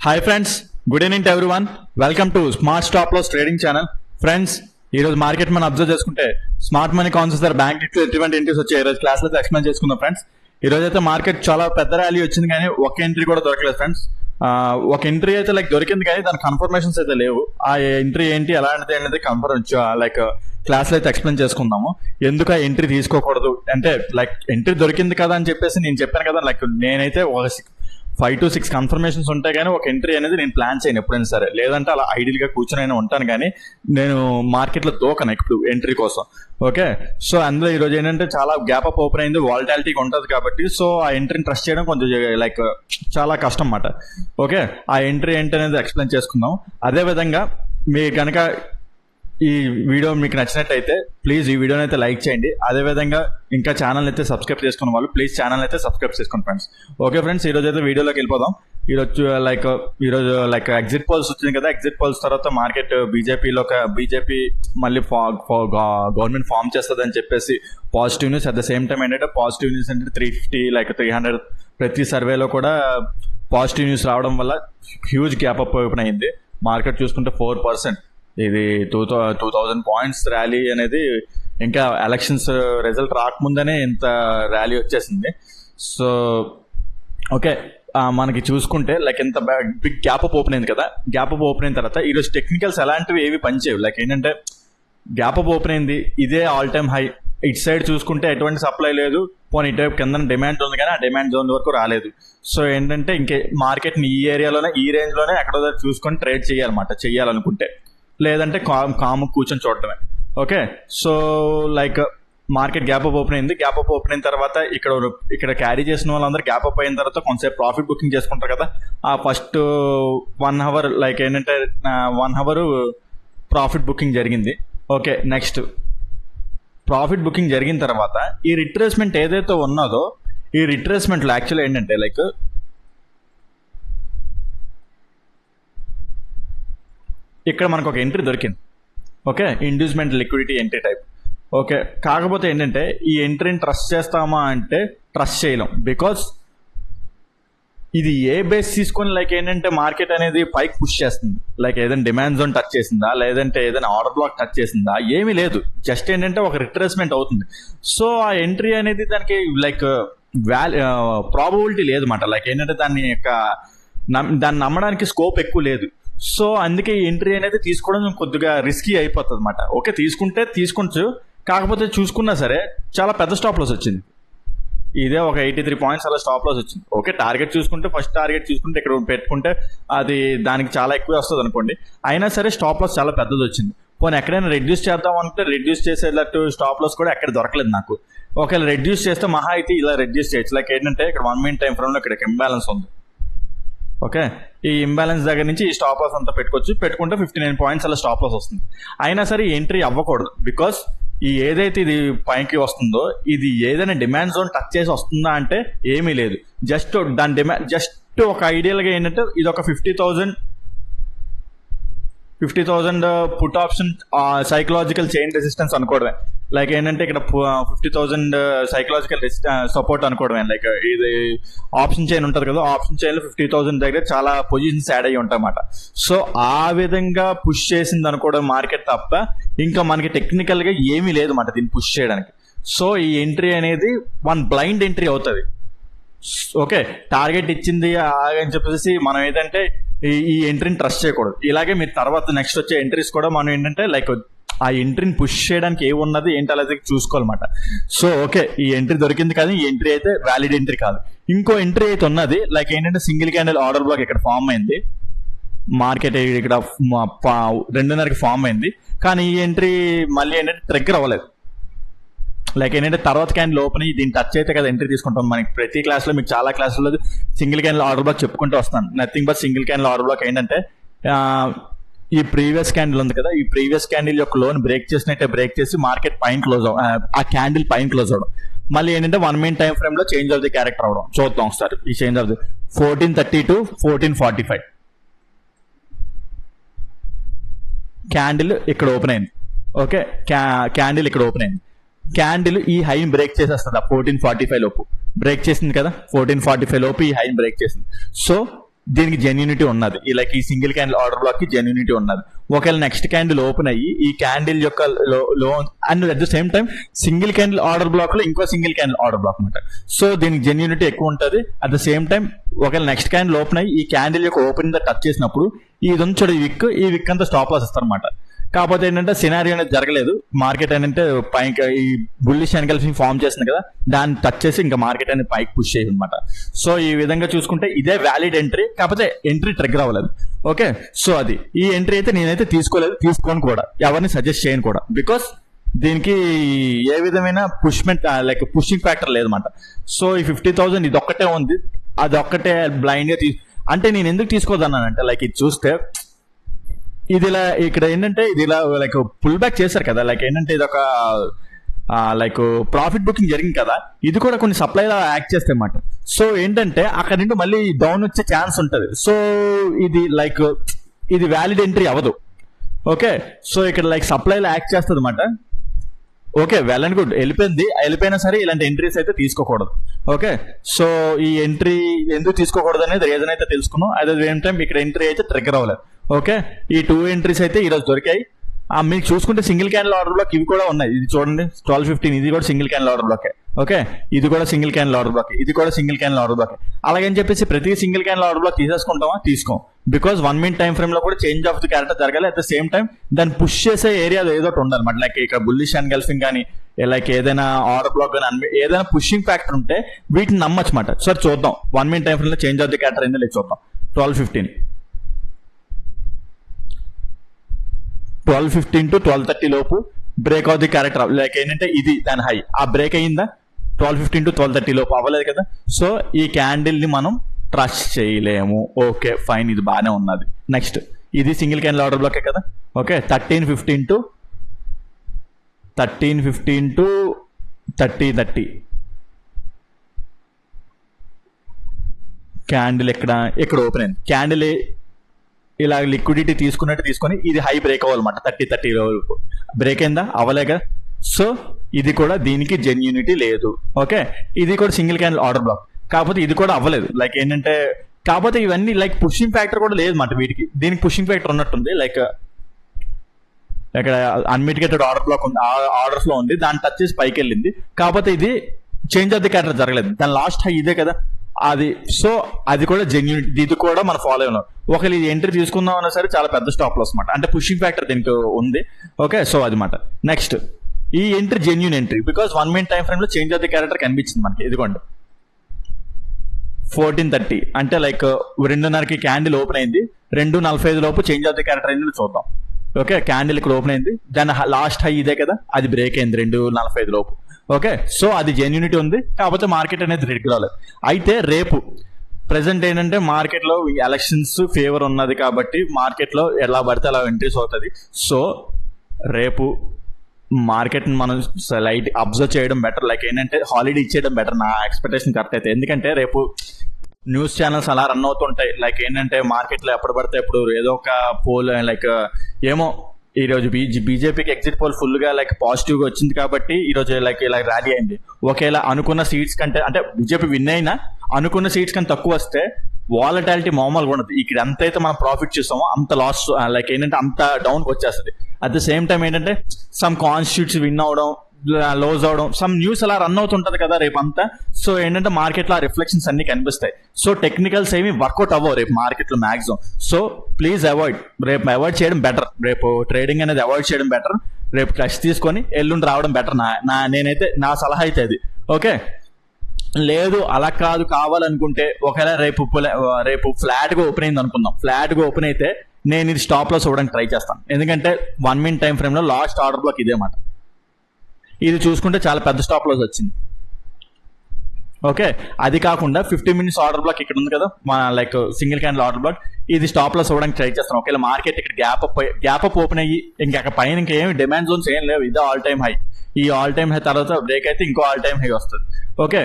Hi friends, good evening to everyone. Welcome to smart stop loss trading channel. Friends, ఈ రోజు market మనం observe చేసుకుంటే smart money concepts ద్వారా bank Nifty ఎటువంటి entries వచ్చాయి ఈ రోజు క్లాస్ లో ఎక్స్ప్లెయిన్ చేసుకుందాం. ఫ్రెండ్స్, ఈ రోజు అయితే మార్కెట్ చాలా పెద్ద ర్యాలీ వచ్చింది, కానీ ఒక ఎంట్రీ కూడా దొరకలేదు. ఫ్రెండ్స్, ఒక ఎంట్రీ అయితే దొరికింది, కానీ దాని కన్ఫర్మేషన్స్ అయితే లేవు. ఆ ఎంట్రీ ఏంటి, ఎలాంటిది అనేది కన్ఫర్మ్ క్లాస్ లో అయితే ఎక్స్ప్లెయిన్ చేసుకుందాము. ఎందుకు ఆ ఎంట్రీ తీసుకోకూడదు అంటే ఎంట్రీ దొరికింది కదా అని చెప్పేసి నేను చెప్పాను కదా, నేనైతే ఒక 5 to 6 కన్ఫర్మేషన్స్ ఉంటాయి, కానీ ఒక ఎంట్రీ అనేది నేను ప్లాన్ చేయను ఎప్పుడైనా సరే. లేదంటే అలా ఐడియల్ గా కూర్చొని అయినా ఉంటాను, కానీ నేను మార్కెట్లో దూకను ఇప్పుడు ఎంట్రీ కోసం. ఓకే, సో అందులో ఈ రోజు ఏంటంటే చాలా గ్యాప్ అప్ ఓపెన్ అయింది, వాలటాలిటీగా ఉంటుంది కాబట్టి సో ఆ ఎంట్రీని ట్రస్ట్ చేయడం కొంచెం చాలా కష్టం అన్నమాట. ఓకే, ఆ ఎంట్రీ ఏంటి అనేది ఎక్స్ప్లెయిన్ చేసుకుందాం. అదే విధంగా మీరు కనుక ఈ వీడియో మీకు నచ్చినట్టయితే ప్లీజ్ ఈ వీడియోని అయితే లైక్ చేయండి. అదేవిధంగా ఇంకా ఛానల్ అయితే సబ్స్క్రైబ్ చేసుకున్న వాళ్ళు ప్లీజ్ ఛానల్ అయితే సబ్స్క్రైబ్ చేసుకోండి ఫ్రెండ్స్. ఓకే ఫ్రెండ్స్, ఈ రోజు అయితే వీడియోలోకి వెళ్ళిపోదాం. ఈరోజు ఎగ్జిట్ పోల్స్ వచ్చింది కదా, ఎగ్జిట్ పోల్స్ తర్వాత మార్కెట్ బీజేపీ మళ్ళీ గవర్నమెంట్ ఫామ్ చేస్తుంది అని చెప్పేసి positive news. At the same time ఏంటంటే పాజిటివ్ న్యూస్ అంటే 350 300 ప్రతి సర్వేలో కూడా పాజిటివ్ న్యూస్ రావడం వల్ల హ్యూజ్ గ్యాప్ అప్ ఓపెన్ అయింది. మార్కెట్ చూసుకుంటే 4%, ఇది 2000 పాయింట్స్ ర్యాలీ అనేది ఇంకా ఎలక్షన్స్ రిజల్ట్ రాకముందనే ఇంత ర్యాలీ వచ్చేసింది. సో ఓకే, మనకి చూసుకుంటే ఎంత బిగ్ గ్యాప్ అప్ ఓపెన్ అయింది కదా. గ్యాప్ అప్ ఓపెన్ అయిన తర్వాత ఈరోజు టెక్నికల్స్ ఎలాంటివి ఏవి పనిచేయవు. ఏంటంటే గ్యాప్ అప్ ఓపెన్ అయింది, ఇదే ఆల్ టైమ్ హై. ఇటు సైడ్ చూసుకుంటే ఎటువంటి సప్లై లేదు, పోనీ ఇటు కింద డిమాండ్ ఉంది, కానీ ఆ డిమాండ్ జోన్ వరకు రాలేదు. సో ఏంటంటే ఇంకే మార్కెట్ని ఈ ఏరియాలోనే ఈ రేంజ్లోనే ఎక్కడో చూసుకొని ట్రేడ్ చేయాలనుకుంటే, లేదంటే కాము కూర్చొని చూడటమే. Okay, so market gap up open అయింది. గ్యాప్ అప్ ఓపెన్ అయిన తర్వాత ఇక్కడ క్యారీ చేసిన వాళ్ళందరూ గ్యాప్ అప్ అయిన తర్వాత కొంతసేపు ప్రాఫిట్ బుకింగ్ చేసుకుంటారు కదా. ఆ ఫస్ట్ 1 hour ఏంటంటే 1 hour ప్రాఫిట్ బుకింగ్ జరిగింది. ఓకే, నెక్స్ట్ ప్రాఫిట్ బుకింగ్ జరిగిన తర్వాత ఈ రిట్రేస్మెంట్ ఏదైతే ఉన్నదో, ఈ రిట్రేస్మెంట్లో యాక్చువల్ ఏంటంటే ఇక్కడ మనకు ఒక ఎంట్రీ దొరికింది. Okay, inducement liquidity entry type. Okay, కాకపోతే ఏంటంటే ఈ ఎంట్రీని ట్రస్ట్ చేస్తామా అంటే ట్రస్ట్ చేయలేం. బికాస్ ఇది ఏ బేస్ తీసుకొని ఏంటంటే మార్కెట్ అనేది పైకి పుష్ చేస్తుంది. ఏదైనా డిమాండ్ జోన్ టచ్ చేసిందా, లేదంటే ఏదైనా ఆర్డర్ బ్లాక్ టచ్ చేసిందా, ఏమీ లేదు. జస్ట్ ఏంటంటే ఒక రిట్రేస్మెంట్ అవుతుంది. సో ఆ ఎంట్రీ అనేది దానికి ప్రాబబిలిటీ లేదు అన్నమాట. ఏంటంటే దాన్ని నమ్మడానికి స్కోప్ ఎక్కువ లేదు. సో అందుకే ఈ ఎంట్రీ అనేది తీసుకోవడం కొద్దిగా రిస్కీ అయిపోతుంది అన్నమాట. ఓకే, తీసుకోవచ్చు, కాకపోతే చూసుకున్నా సరే చాలా పెద్ద స్టాప్ లాస్ వచ్చింది. ఇదే ఒక 83 పాయింట్స్ అలా స్టాప్ లాస్ వచ్చింది. ఓకే, టార్గెట్ చూసుకుంటే ఫస్ట్ టార్గెట్ చూసుకుంటే ఇక్కడ పెట్టుకుంటే అది దానికి చాలా ఎక్కువ వస్తుంది అనుకోండి. అయినా సరే స్టాప్ లాస్ చాలా పెద్దది వచ్చింది. పోనీ ఎక్కడైనా రెడ్యూస్ చేద్దాం అంటే రెడ్యూస్ చేసేటట్టు స్టాప్ లాస్ కూడా ఎక్కడ దొరకలేదు నాకు. ఒకవేళ రెడ్యూస్ చేస్తే మహా అయితే ఇలా రెడ్యూస్ చేయొచ్చు. ఏంటంటే ఇక్కడ 1 minute టైం ఫ్రేమ్లో ఇక్కడ ఇంబ్యాలెన్స్ ఉంది. ఓకే, ఈ ఇంబ్యాలెన్స్ దగ్గర నుంచి ఈ స్టాప్ లాస్ అంతా పెట్టుకుంటే 59 పాయింట్స్ అలా స్టాప్ లాస్ వస్తుంది. అయినా సరే ఎంట్రీ అవ్వకూడదు. బికాస్ ఏదైతే ఇది పైకి వస్తుందో ఇది ఏదైనా డిమాండ్ జోన్ టచ్ చేసి వస్తుందా అంటే ఏమీ లేదు. జస్ట్ దాని డిమాండ్ జస్ట్ ఒక ఐడియల్గా ఏంటంటే ఇది ఒక 50,000 put option psychological chain resistance అనుకోవడమే. ఏంటంటే ఇక్కడ 50,000 సైకలాజికల్ సపోర్ట్ అనుకోవడమే. ఇది ఆప్షన్ చైన్ ఉంటుంది కదా, ఆప్షన్ చైన్ లో 50,000 దగ్గర చాలా పొజిషన్స్ యాడ్ అయ్యి ఉంటాయి అన్నమాట. సో ఆ విధంగా పుష్ చేసింది అనుకోవడం మార్కెట్ తప్ప ఇంకా మనకి టెక్నికల్ గా ఏమీ లేదు అన్నమాట దీన్ని పుష్ చేయడానికి. సో ఈ ఎంట్రీ అనేది బ్లైండ్ ఎంట్రీ అవుతుంది. ఓకే, టార్గెట్ ఇచ్చింది అని చెప్పేసి మనం ఏంటంటే ఈ ఎంట్రీని ట్రస్ట్ చేయకూడదు. ఇలాగే మీరు తర్వాత నెక్స్ట్ వచ్చే ఎంట్రీస్ కూడా మనం ఏంటంటే ఆ ఎంట్రీని పుష్ చేయడానికి ఏమున్నది ఏంటి అలాగే చూసుకోవాలన్నమాట. సో ఓకే, ఈ ఎంట్రీ దొరికింది కానీ ఈ ఎంట్రీ అయితే వ్యాలిడ్ ఎంట్రీ కాదు. ఇంకో ఎంట్రీ అయితే ఉన్నది ఏంటంటే సింగిల్ క్యాండిల్ ఆర్డర్ బ్లాక్ ఇక్కడ ఫామ్ అయింది. మార్కెట్ ఇక్కడ 2:30కి ఫామ్ అయింది, కానీ ఈ ఎంట్రీ మళ్ళీ ఏంటంటే ట్రిగ్గర్ అవ్వలేదు. ఏంటంటే తర్వాత క్యాండిల్ ఓపెన్ అయ్యి దీన్ని టచ్ అయితే కదా ఎంట్రీ తీసుకుంటాం. మనకి ప్రతి క్లాస్లో మీకు చాలా క్లాసుల్లో సింగిల్ క్యాండిల్ ఆర్డర్ బ్లాక్ చెప్పుకుంటూ వస్తాను. Nothing but single candle order black ఏంటంటే ఈ ప్రీవియస్ క్యాండిల్ ఉంది కదా, ఈ ప్రీవియస్ క్యాండిల్ యొక్క లోన్ బ్రేక్ చేసి మార్కెట్ పైన క్లోజ్ ఆ క్యాండిల్ పైన క్లోజ్ అవడం. మళ్ళీ ఏంటంటే 1 minute టైం ఫ్రేమ్ లో చేంజ్ ఆఫ్ ది క్యారెక్టర్ అవడం. చూద్దాం ఒకసారి ఈ change of the 1430 to 1445 candle ఇక్కడ ఓపెన్ అయింది. ఓకే, క్యాండిల్ ఇక్కడ ఓపెన్ అయింది. క్యాండిల్ ఈ హైని బ్రేక్ చేసేస్తుంది 1445 లోపు. బ్రేక్ చేసింది కదా, 1445 లోపు ఈ హైని బ్రేక్ చేసింది. సో దీనికి జెన్యూనిటీ ఉన్నది. ఈ సింగిల్ క్యాండిల్ ఆర్డర్ బ్లాక్ కి జెన్యూనిటీ ఉన్నది. ఒకవేళ నెక్స్ట్ క్యాండిల్ ఓపెన్ అయ్యి ఈ క్యాండిల్ యొక్క లో and at the same time single candle order black లో ఇంకో సింగిల్ క్యాండిల్ ఆర్డర్ బ్లాక్ అనమాట. సో దీనికి జెన్యూనిటీ ఎక్కువ ఉంటుంది. అట్ ద సేమ్ టైం ఒకవేళ నెక్స్ట్ క్యాండిల్ ఓపెన్ అయ్యి ఈ క్యాండిల్ యొక్క ఓపెనింగ్ టచ్ చేసినప్పుడు ఇది ఉంచాడు ఈ విక్ అంతా స్టాప్ లాస్ ఇస్తారనమాట. కాకపోతే ఏంటంటే సినారియో అనేది జరగలేదు. మార్కెట్ ఏంటంటే పైకి ఈ బుల్లిష్ ఎన్గల్ఫింగ్ ఫామ్ చేస్తుంది కదా, దాన్ని టచ్ చేసి ఇంకా మార్కెట్ అనేది పైకి పుష్ చేయాలి అనమాట. సో ఈ విధంగా చూసుకుంటే ఇదే వ్యాలిడ్ ఎంట్రీ, కాకపోతే ఎంట్రీ ట్రిగ్గర్ అవ్వలేదు. ఓకే, సో అది ఈ ఎంట్రీ అయితే నేనైతే తీసుకోలేదు, తీసుకోను కూడా, ఎవరిని సజెస్ట్ చేయను కూడా. బికాస్ దీనికి ఏ విధమైన పుషింగ్ ఫ్యాక్టర్ లేదన్నమాట. సో ఈ 50,000 ఇది ఒక్కటే ఉంది, అది ఒక్కటే బ్లైండ్ గా అంటే నేను ఎందుకు తీసుకోదన్నానంటే ఇది చూస్తే ఇది ఇలా ఇక్కడ ఏంటంటే ఇది ఇలా పుల్ బ్యాక్ చేశారు కదా, ఏంటంటే ఇది ఒక ప్రాఫిట్ బుకింగ్ జరిగింది కదా, ఇది కూడా కొన్ని సప్లైలా యాక్ట్ చేస్తాయి అన్నమాట. సో ఏంటంటే అక్కడ నుండి మళ్ళీ డౌన్ వచ్చే ఛాన్స్ ఉంటుంది. సో ఇది ఇది వ్యాలిడ్ ఎంట్రీ అవ్వదు. ఓకే, సో ఇక్కడ సప్లైలో యాక్ట్ చేస్తుంది అన్నమాట. ఓకే, వెల్ అండ్ గుడ్, వెళ్ళిపోయినా సరే ఇలాంటి ఎంట్రీస్ అయితే తీసుకోకూడదు. ఓకే, సో ఈ ఎంట్రీ ఎందుకు తీసుకోకూడదు అనేది రీజన్ అయితే తెలుసుకున్నాం. అదే సేమ్ టైం ఇక్కడ ఎంట్రీ అయితే ట్రిగ్గర్ అవ్వలేదు. ఓకే, ఈ 2 ఎంట్రీస్ అయితే ఈరోజు దొరికాయి. మీకు చూసుకుంటే సింగిల్ క్యాండిల్ ఆర్డర్ బ్లాక్ ఇవి కూడా ఉన్నాయి. ఇది చూడండి 12:15, ఇది కూడా single candle order black. Okay, ఇది కూడా సింగిల్ క్యాండిల్ ఆర్డర్ బ్లాక్, ఇది కూడా సింగిల్ క్యాండిల్ ఆర్డర్ బ్లాక్. అలాగని చెప్పేసి ప్రతి సింగిల్ క్యాండిల్ ఆర్డర్ బ్లాక్ తీసేసుకుంటామా? తీసుకోం. బికాస్ 1 మినిట్ టైం ఫ్రేమ్ లో కూడా చేంజ్ ఆఫ్ ది క్యారెక్టర్ జరగాలి. అట్ ద సేమ్ టైం దాన్ని పుష్ చేసే ఏరియా ఏదో ఒకటి ఉండాలన్నమాట. ఇక్కడ బుల్లిష్ అండ్ గల్ఫింగ్ కానీ ఏదైనా ఆర్డర్ బ్లాక్ కానీ ఏదైనా పుషింగ్ ఫ్యాక్టర్ ఉంటే వీటిని నమ్మచ్చు మాట. సరే చూద్దాం 1 మినిట్ టైం ఫ్రేమ్ లో చేంజ్ ఆఫ్ ది క్యారెక్టర్ ఏందో లేదు చూద్దాం. 12:15 to 12:30 లోపు బ్రేక్ ఆఫ్ ది క్యారెక్టర్ ఏంటంటే ఇది దాని హై, ఆ బ్రేక్ అయ్యిందా 12:15 to 12:30 లోపు అవ్వలేదు కదా. సో ఈ క్యాండిల్ ని మనం ట్రస్ట్ చేయలేము. ఓకే ఫైన్, ఇది బాగానే ఉన్నది. నెక్స్ట్ ఇది సింగిల్ క్యాండిల్ ఆర్డర్ బ్లాకే కదా. ఓకే, 13:15 to 30:30 క్యాండిల్ ఇక్కడ ఓపెన్ అయింది. క్యాండిల్ ఇలా లిక్విడిటీ తీసుకొని ఇది హై బ్రేక్ అవ్వాలన్నమాట. 30:30 వరకు బ్రేక్ అయిందా? అవ్వలేగా. సో ఇది కూడా దీనికి జెన్యూనిటీ లేదు. ఓకే, ఇది కూడా సింగిల్ క్యాండిల్ ఆర్డర్ బ్లాక్, కాకపోతే ఇది కూడా అవ్వలేదు. ఏంటంటే కాకపోతే ఇవన్నీ పుషింగ్ ఫ్యాక్టర్ కూడా లేదు మాట వీటికి. దీనికి పుషింగ్ ఫ్యాక్టర్ ఉన్నట్టుంది. ఇక్కడ అన్మిటిగేటెడ్ ఆర్డర్ బ్లాక్ ఉంది, ఆర్డర్స్ లో ఉంది, దాన్ని టచ్ చేసి పైకి వెళ్ళింది. కాకపోతే ఇది చేంజ్ ఆఫ్ ది క్యారెక్టర్ జరగలేదు. దాని లాస్ట్ హై ఇదే కదా అది. సో అది కూడా జెన్యూన్, ఇది కూడా మనం ఫాలో అయినాం. ఒకవేళ ఇది ఎంట్రీ తీసుకుందాం అన్నా సరే చాలా పెద్ద స్టాప్ లాస్ అనమాట. అంటే పుషింగ్ ఫ్యాక్టర్ దీనికి ఉంది. ఓకే, సో అది మాట. నెక్స్ట్ ఈ entry genuine entry, because 1 minute time frame లో చేంజ్ ఆఫ్ ది క్యారెక్టర్ కనిపించింది మనకి. ఇదిగోండి 14:30 అంటే 2:30కి క్యాండిల్ ఓపెన్ అయింది. 2:45 లోపు చేంజ్ ఆఫ్ ది క్యారెక్టర్ అయింది చూద్దాం. ఓకే, క్యాండిల్ ఇక్కడ ఓపెన్ అయింది, దాని లాస్ట్ హై ఇదే కదా, అది బ్రేక్ అయింది 2:45 లోపు. ఓకే, సో అది జెన్యూనిటీ ఉంది, కాకపోతే మార్కెట్ అనేది రెడ్కి రాలేదు. అయితే రేపు ప్రెసెంట్ ఏంటంటే మార్కెట్ లో ఎలక్షన్స్ ఫేవర్ ఉన్నది కాబట్టి మార్కెట్ లో ఎలా పడితే అలా ఎంట్రీస్ అవుతుంది. సో రేపు మార్కెట్ మనం లైట్ అబ్జర్వ్ చేయడం బెటర్. ఏంటంటే హాలిడే ఇచ్చేయడం బెటర్, నా ఎక్స్పెక్టేషన్ కరెక్ట్ అయితే. ఎందుకంటే రేపు న్యూస్ ఛానల్స్ అలా రన్ అవుతుంటాయి. ఏంటంటే మార్కెట్ లో ఎప్పుడు పడితే ఎప్పుడు ఏదో ఒక పోల్ ఏమో ఈరోజు బీజేపీకి ఎగ్జిట్ పోల్ ఫుల్ గా పాజిటివ్ గా వచ్చింది కాబట్టి ఈరోజు ఇలా ర్యాలీ అయింది. ఒకేలా అనుకున్న సీట్స్ కంటే అంటే బీజేపీ విన్ అయినా అనుకున్న సీట్స్ కంటే తక్కువ వస్తే వాలటాలిటీ మామూలుగా ఉండదు. ఇక్కడ ఎంత అయితే మనం ప్రాఫిట్ చూస్తామో అంత లాస్ ఏంటంటే అంత డౌన్ కి వచ్చేస్తుంది. అట్ ద సేమ్ టైం ఏంటంటే సమ్ కాన్స్టిట్యూట్స్ విన్ అవడం, లోజ్ అవడం, సమ్ న్యూస్ అలా రన్ అవుతుంటది కదా రేపు అంతా. సో ఏంటంటే మార్కెట్ లో ఆ రిఫ్లెక్షన్స్ అన్ని కనిపిస్తాయి. సో టెక్నికల్స్ ఏమి వర్కౌట్ అవ్వవు రేపు మార్కెట్ లో మాక్సిమం. సో ప్లీజ్ రేపు అవాయిడ్ చేయడం బెటర్. రేపు ట్రేడింగ్ అనేది అవాయిడ్ చేయడం బెటర్. రేపు క్రష్ తీసుకొని ఎల్లుండి రావడం బెటర్. నేనైతే నా సలహా అయితే అది. ఓకే, లేదు అలా కావాలనుకుంటే ఒకవేళ రేపు ఫ్లాట్ గా ఓపెన్ అయింది అనుకుందాం. ఫ్లాట్ గా ఓపెన్ అయితే నేను ఇది స్టాప్ లాస్ ఇవ్వడానికి ట్రై చేస్తాను. ఎందుకంటే 1 మినిట్ టైం ఫ్రేమ్ లో లాస్ట్ ఆర్డర్ బ్లాక్ ఇదే మాట. ఇది చూసుకుంటే చాలా పెద్ద స్టాప్ లాస్ వచ్చింది. ఓకే, అది కాకుండా 15 మినిట్స్ ఆర్డర్ బ్లాక్ ఇక్కడ ఉంది కదా మన సింగిల్ క్యాండిల్ ఆర్డర్ బ్లాక్, ఇది స్టాప్ లాస్ ఇవ్వడానికి ట్రై చేస్తాను. ఒకవేళ మార్కెట్ ఇక్కడ గ్యాప్ అప్ ఓపెన్ అయ్యి ఇంకా పైన ఇంకేమి డిమాండ్ జోన్స్ ఏం లేవు, ఇదే ఆల్ టైమ్ హై. ఈ ఆల్ టైమ్ హై తర్వాత బ్రేక్ అయితే ఇంకో ఆల్ టైమ్ హై వస్తుంది. ఓకే,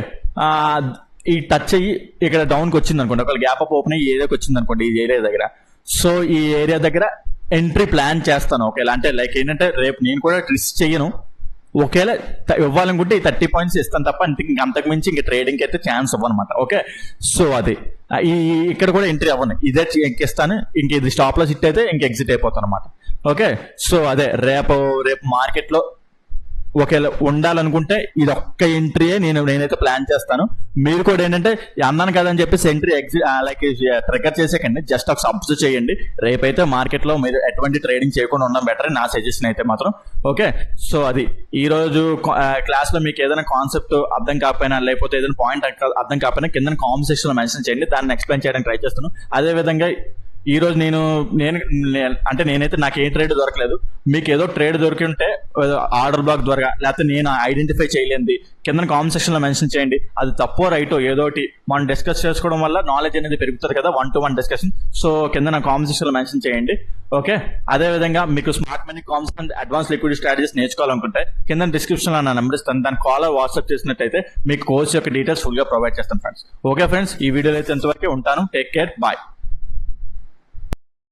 ఈ టచ్ అయ్యి ఇక్కడ డౌన్ కి వచ్చింది అనుకోండి. ఒకవేళ గ్యాప్ అప్ ఓపెన్ అయ్యి ఏరియాకి వచ్చింది అనుకోండి, ఈ ఏరియా దగ్గర. సో ఈ ఏరియా దగ్గర ఎంట్రీ ప్లాన్ చేస్తాను. ఒకవేళ అంటే ఏంటంటే రేపు నేను కూడా రిస్క్ చెయ్యను, ఒకవేళ ఇవ్వాలనుకుంటే ఈ 30 పాయింట్స్ ఇస్తాను తప్ప అంతకు మించి ఇంక ట్రేడింగ్ అయితే ఛాన్స్ ఇవ్వనమాట. ఓకే, సో అది ఇక్కడ కూడా ఎంట్రీ అవ్వను, ఇదే ఇంకిస్తాను. ఇంక ఇది స్టాప్ లాస్ హిట్ అయితే ఇంక ఎగ్జిట్ అయిపోతాను అనమాట. ఓకే, సో అదే రేపు మార్కెట్లో ఒకవేళ ఉండాలనుకుంటే ఇది ఒక్క ఎంట్రీయే నేనైతే ప్లాన్ చేస్తాను. మీరు కూడా ఏంటంటే అన్నాను కదా అని చెప్పేసి ఎంట్రీ లైక్ ట్రిగర్ చేసేకండి, జస్ట్ ఒక అబ్జర్వ్ చేయండి. రేపైతే మార్కెట్లో మీరు ఎటువంటి ట్రేడింగ్ చేయకుండా ఉండడం బెటర్ నా సజెషన్ అయితే మాత్రం. ఓకే, సో అది ఈ రోజు క్లాస్లో మీకు ఏదైనా కాన్సెప్ట్ అర్థం కాకపోయినా లేకపోతే ఏదైనా పాయింట్ అర్థం కాకపోయినా కింద కామెంట్ సెక్షన్లో మెన్షన్ చేయండి, దాన్ని ఎక్స్ప్లెయిన్ చేయడానికి ట్రై చేస్తాను. అదేవిధంగా ఈ రోజు నేనైతే నాకు ఏ ట్రేడ్ దొరకలేదు. మీకు ఏదో ట్రేడ్ దొరికి ఉంటే ఆర్డర్ బ్లాక్ ద్వారా లేకపోతే నేను ఐడెంటిఫై చేయలేంది కింద కామెంట్ సెక్షన్ లో మెన్షన్ చేయండి. అది తప్పో రైటో ఏదోటి మనం డిస్కస్ చేసుకోవడం వల్ల నాలెడ్జ్ అనేది పెరుగుతుంది కదా, 1-to-1 డిస్కషన్. సో కింద నా కామెంట్ సెక్షన్ లో మెన్షన్ చేయండి. ఓకే, అదే విధంగా మీకు smart money concept advance liquidity strategies నేర్చుకోవాలనుకుంటే కింద డిస్క్రిప్షన్ లో నా నెంబర్ ఇస్తాను, దాని కాల్ వాట్సాప్ చేసినట్టయితే మీకు కోర్స్ యొక్క డీటెయిల్స్ ఫుల్ గా ప్రొవైడ్ చేస్తాను ఫ్రెండ్స్. ఓకే ఫ్రెండ్స్, ఈ వీడియోలో అయితే ఎంతవరకు ఉంటాను. Take care, bye.